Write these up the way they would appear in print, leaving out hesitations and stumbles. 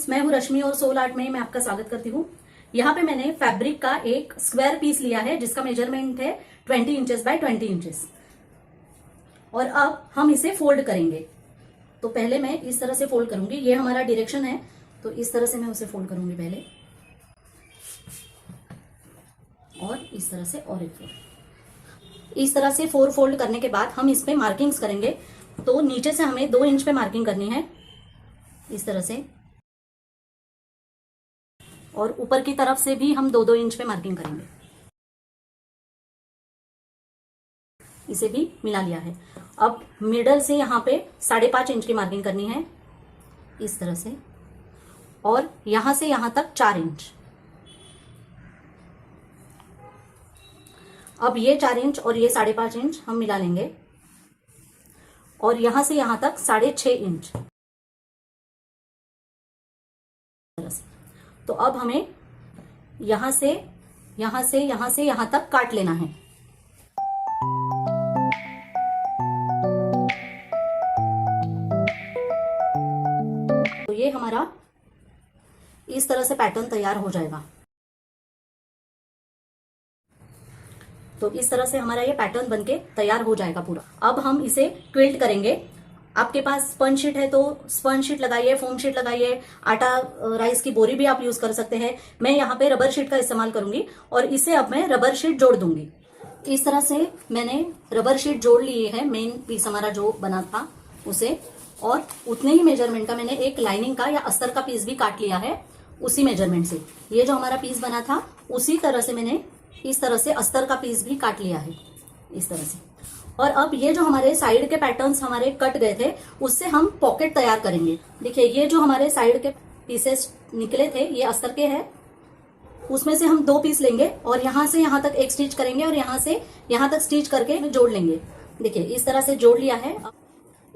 Friends, मैं हूँ रश्मि और सोल आर्ट में मैं आपका स्वागत करती हूँ। यहाँ पे मैंने फैब्रिक का एक स्क्वायर पीस लिया है जिसका मेजरमेंट है 20 इंचेस बाय 20 इंचेस। और अब हम इसे फोल्ड करेंगे। तो पहले मैं इस तरह से फोल्ड करूंगी, ये हमारा डायरेक्शन है, तो इस तरह से मैं उसे फोल्ड करूंगी पहले, और इस तरह से और एक फोल्ड। इस तरह से 4 फोल्ड करने के बाद हम इस पे मार्किंग्स करेंगे। तो नीचे से हमें 2 इंच पे मार्किंग करनी है इस तरह से, और ऊपर की तरफ से भी हम 2-2 इंच पे मार्किंग करेंगे। इसे भी मिला लिया है। अब मिडल से यहाँ पे 5.5 इंच की मार्किंग करनी है इस तरह से, और यहां से यहां तक 4 इंच। अब ये 4 इंच और ये 5.5 इंच हम मिला लेंगे, और यहां से यहां तक 6.5 इंच। तो अब हमें यहां से यहां तक काट लेना है। तो ये हमारा इस तरह से पैटर्न तैयार हो जाएगा। तो इस तरह से हमारा ये पैटर्न बनके तैयार हो जाएगा पूरा। अब हम इसे क्विल्ट करेंगे। आपके पास स्पंज शीट है तो स्पंज शीट लगाइए, फोम शीट लगाइए, आटा राइस की बोरी भी आप यूज कर सकते हैं। मैं यहाँ पे रबर शीट का इस्तेमाल करूंगी, और इसे अब मैं रबर शीट जोड़ दूंगी। इस तरह से मैंने रबर शीट जोड़ ली है, मेन पीस हमारा जो बना था उसे, और उतने ही मेजरमेंट का मैंने एक लाइनिंग का या अस्तर का पीस भी काट लिया है उसी मेजरमेंट से। ये जो हमारा पीस बना था उसी तरह से मैंने इस तरह से अस्तर का पीस भी काट लिया है इस तरह से। और अब ये जो हमारे साइड के पैटर्न्स हमारे कट गए थे उससे हम पॉकेट तैयार करेंगे। देखिए, ये जो हमारे साइड के पीसेस निकले थे ये अस्तर के हैं, उसमें से हम 2 पीस लेंगे और यहां से यहां तक एक स्टिच करेंगे, और यहां से यहां तक स्टिच करके जोड़ लेंगे। देखिए, इस तरह से जोड़ लिया है।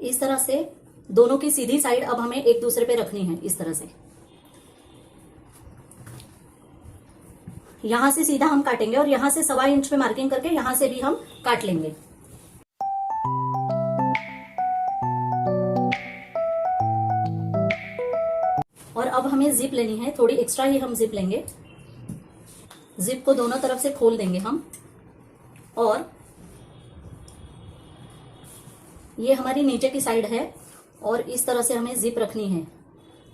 इस तरह से दोनों की सीधी साइड अब हमें एक दूसरे पे रखनी है इस तरह से। यहां से सीधा हम काटेंगे, और यहां से 1.25 इंच पे मार्किंग करके यहां से भी हम काट लेंगे। और अब हमें जिप लेनी है, थोड़ी एक्स्ट्रा ही हम जिप लेंगे। जिप को दोनों तरफ से खोल देंगे हम, और ये हमारी नीचे की साइड है, और इस तरह से हमें जिप रखनी है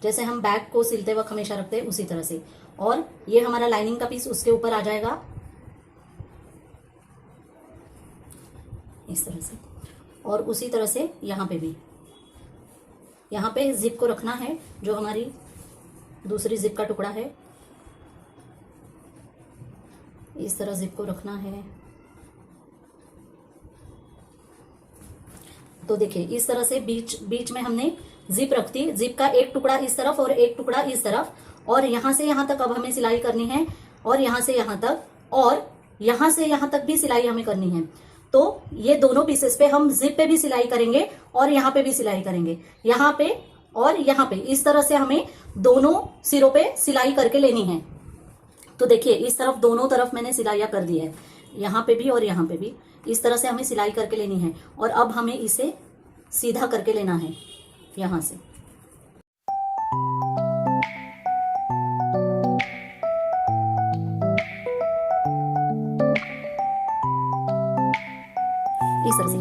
जैसे हम बैग को सिलते वक्त हमेशा रखते हैं उसी तरह से। और ये हमारा लाइनिंग का पीस उसके ऊपर आ जाएगा इस तरह से, और उसी तरह से यहाँ पे भी, यहाँ पे जिप को रखना है जो हमारी दूसरी जिप का टुकड़ा है, इस तरह जिप को रखना है। तो देखिए, इस तरह से बीच में हमने जिप रख दी। जिप का एक टुकड़ा इस तरफ और एक टुकड़ा इस तरफ, और यहां से यहां तक अब हमें सिलाई करनी है, और यहां से यहां तक, और यहां से यहां तक भी सिलाई हमें करनी है। तो ये दोनों पीसेस पे हम जिप पे भी सिलाई करेंगे और यहाँ पे भी सिलाई करेंगे, यहाँ पे और यहाँ पे। इस तरह से हमें दोनों सिरों पे सिलाई करके लेनी है। तो देखिए, इस तरफ दोनों तरफ मैंने सिलाइयां कर दी है, यहाँ पे भी और यहाँ पे भी। इस तरह से हमें सिलाई करके लेनी है, और अब हमें इसे सीधा करके लेना है यहां से। इस तरह से,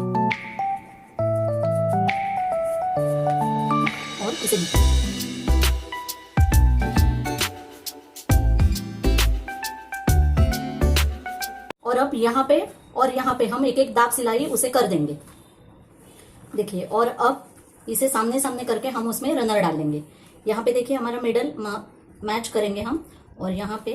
और इसे भी। और अब यहाँ पे और यहाँ पे हम एक एक दाग सिलाई उसे कर देंगे। देखिए, और अब इसे सामने सामने करके हम उसमें रनर डाल देंगे। यहाँ पे देखिए, हमारा मिडल मैच करेंगे हम, और यहाँ पे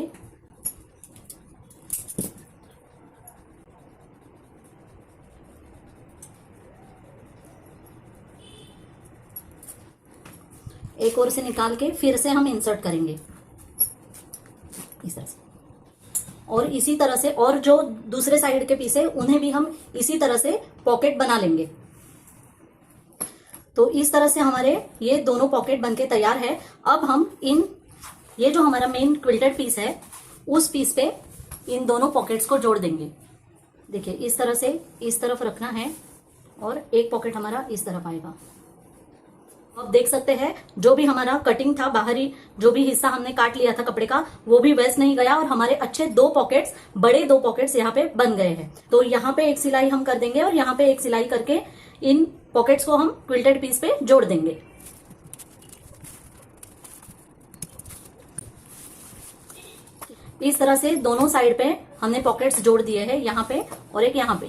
एक और से निकाल के फिर से हम इंसर्ट करेंगे इस तरह से। और इसी तरह से, और जो दूसरे साइड के पीस है उन्हें भी हम इसी तरह से पॉकेट बना लेंगे। तो इस तरह से हमारे ये दोनों पॉकेट बनके तैयार है। अब हम ये जो हमारा मेन क्विल्टेड पीस है उस पीस पे इन दोनों पॉकेट्स को जोड़ देंगे। देखिए, इस तरह से इस तरफ रखना है, और एक पॉकेट हमारा इस तरफ आएगा। अब देख सकते हैं जो भी हमारा कटिंग था, बाहरी जो भी हिस्सा हमने काट लिया था कपड़े का, वो भी वेस्ट नहीं गया और हमारे अच्छे बड़े दो पॉकेट्स यहाँ पे बन गए हैं। तो यहाँ पे एक सिलाई हम कर देंगे और यहाँ पे एक सिलाई करके इन पॉकेट्स को हम क्विल्टेड पीस पे जोड़ देंगे। इस तरह से दोनों साइड पे हमने पॉकेट्स जोड़ दिए हैं, यहाँ पे और एक यहाँ पे,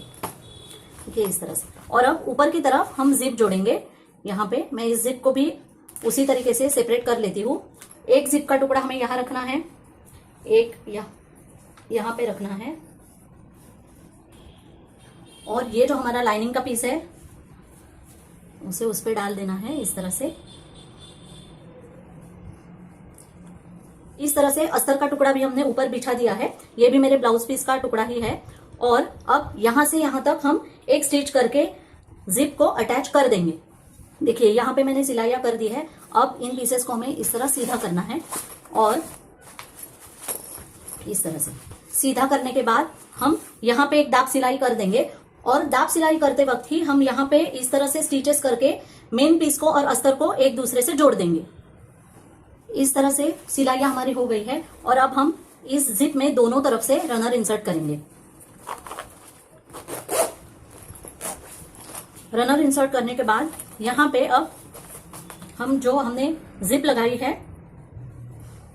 ये इस तरह से। और अब ऊपर की तरफ हम जिप जोड़ेंगे। यहाँ पे मैं इस जिप को भी उसी तरीके से सेपरेट कर लेती हूँ। एक जिप का टुकड़ा हमें यहाँ रखना है, एक यहाँ पे रखना है, और ये जो हमारा लाइनिंग का पीस है उसे उस पे डाल देना है इस तरह से। इस तरह से अस्तर का टुकड़ा भी हमने ऊपर बिछा दिया है, ये भी मेरे ब्लाउज पीस का टुकड़ा ही है। और अब यहां से यहां तक हम एक स्टिच करके जिप को अटैच कर देंगे। देखिए यहाँ पे मैंने सिलाइयां कर दी है। अब इन पीसेस को हमें इस तरह सीधा करना है और इस तरह से सीधा करने के बाद हम यहाँ पे एक दाब सिलाई कर देंगे। और दाब सिलाई करते वक्त ही हम यहाँ पे इस तरह से स्टिचेस करके मेन पीस को और अस्तर को एक दूसरे से जोड़ देंगे। इस तरह से सिलाइयां हमारी हो गई है और अब हम इस जिप में दोनों तरफ से रनर इंसर्ट करेंगे। रनर इंसर्ट करने के बाद यहाँ पे अब हम जो हमने जिप लगाई है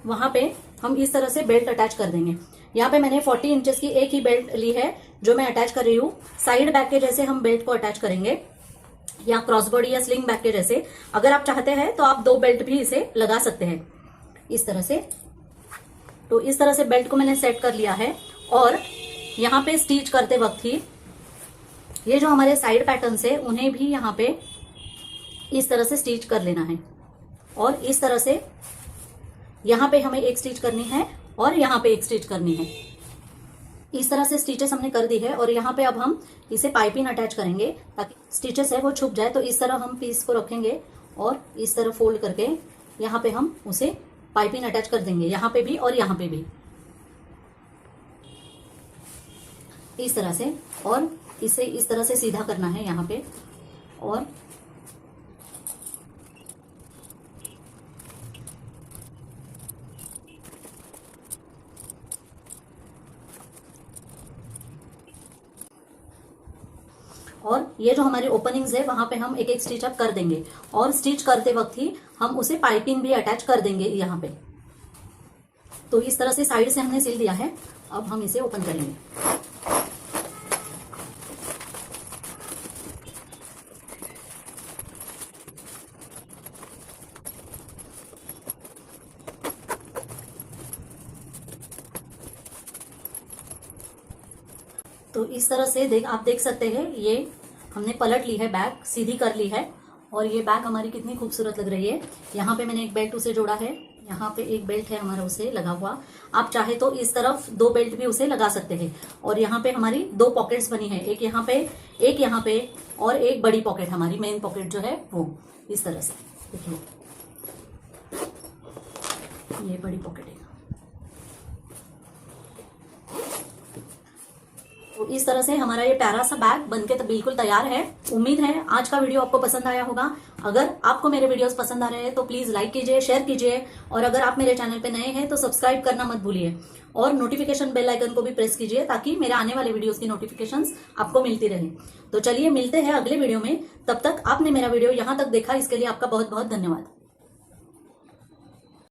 वहां पे हम इस तरह से बेल्ट अटैच कर देंगे। यहाँ पे मैंने 40 इंचेस की एक ही बेल्ट ली है जो मैं अटैच कर रही हूँ। साइड बैक के जैसे हम बेल्ट को अटैच करेंगे या क्रॉसबॉडी या स्लिंग बैक के जैसे। अगर आप चाहते हैं तो आप 2 बेल्ट भी इसे लगा सकते हैं इस तरह से। तो इस तरह से बेल्ट को मैंने सेट कर लिया है और यहाँ पे स्टिच करते वक्त ही ये जो हमारे साइड पैटर्न्स है उन्हें भी यहाँ पे इस तरह से स्टिच कर लेना है। और इस तरह से यहाँ पे हमें एक स्टिच करनी है और यहाँ पे एक स्टिच करनी है। इस तरह से स्टिचेस हमने कर दी है और यहाँ पे अब हम इसे पाइपिंग अटैच करेंगे ताकि स्टिचेस है वो छुप जाए। तो इस तरह हम पीस को रखेंगे और इस तरह फोल्ड करके यहाँ पे हम उसे पाइपिंग अटैच कर देंगे, यहाँ पे भी और यहाँ पे भी इस तरह से। और इसे इस तरह से सीधा करना है यहाँ पे और ये जो हमारी ओपनिंग्स है वहां पे हम एक एक स्टिच अप कर देंगे और स्टिच करते वक्त ही हम उसे पाइपिंग भी अटैच कर देंगे यहाँ पे। तो इस तरह से साइड से हमने सिल दिया है। अब हम इसे ओपन करेंगे। तो इस तरह से आप देख सकते हैं ये हमने पलट ली है, बैक सीधी कर ली है और ये बैक हमारी कितनी खूबसूरत लग रही है। यहाँ पे मैंने एक बेल्ट उसे जोड़ा है, यहाँ पे एक बेल्ट है हमारा उसे लगा हुआ। आप चाहे तो इस तरफ 2 बेल्ट भी उसे लगा सकते हैं। और यहाँ पे हमारी 2 पॉकेट्स बनी है, एक यहाँ पे और एक बड़ी पॉकेट हमारी मेन पॉकेट जो है वो इस तरह से। देखिए ये बड़ी पॉकेट है। तो इस तरह से हमारा ये प्यारा सा बैग बनके तो बिल्कुल तैयार है। उम्मीद है आज का वीडियो आपको पसंद आया होगा। अगर आपको मेरे वीडियोस पसंद आ रहे हैं तो प्लीज लाइक कीजिए, शेयर कीजिए और अगर आप मेरे चैनल पे नए हैं तो सब्सक्राइब करना मत भूलिए और नोटिफिकेशन बेल आइकन को भी प्रेस कीजिए ताकि मेरे आने वाले वीडियोस की नोटिफिकेशंस आपको मिलती रहे। तो चलिए मिलते हैं अगले वीडियो में। तब तक आपने मेरा वीडियो यहाँ तक देखा इसके लिए आपका बहुत बहुत धन्यवाद।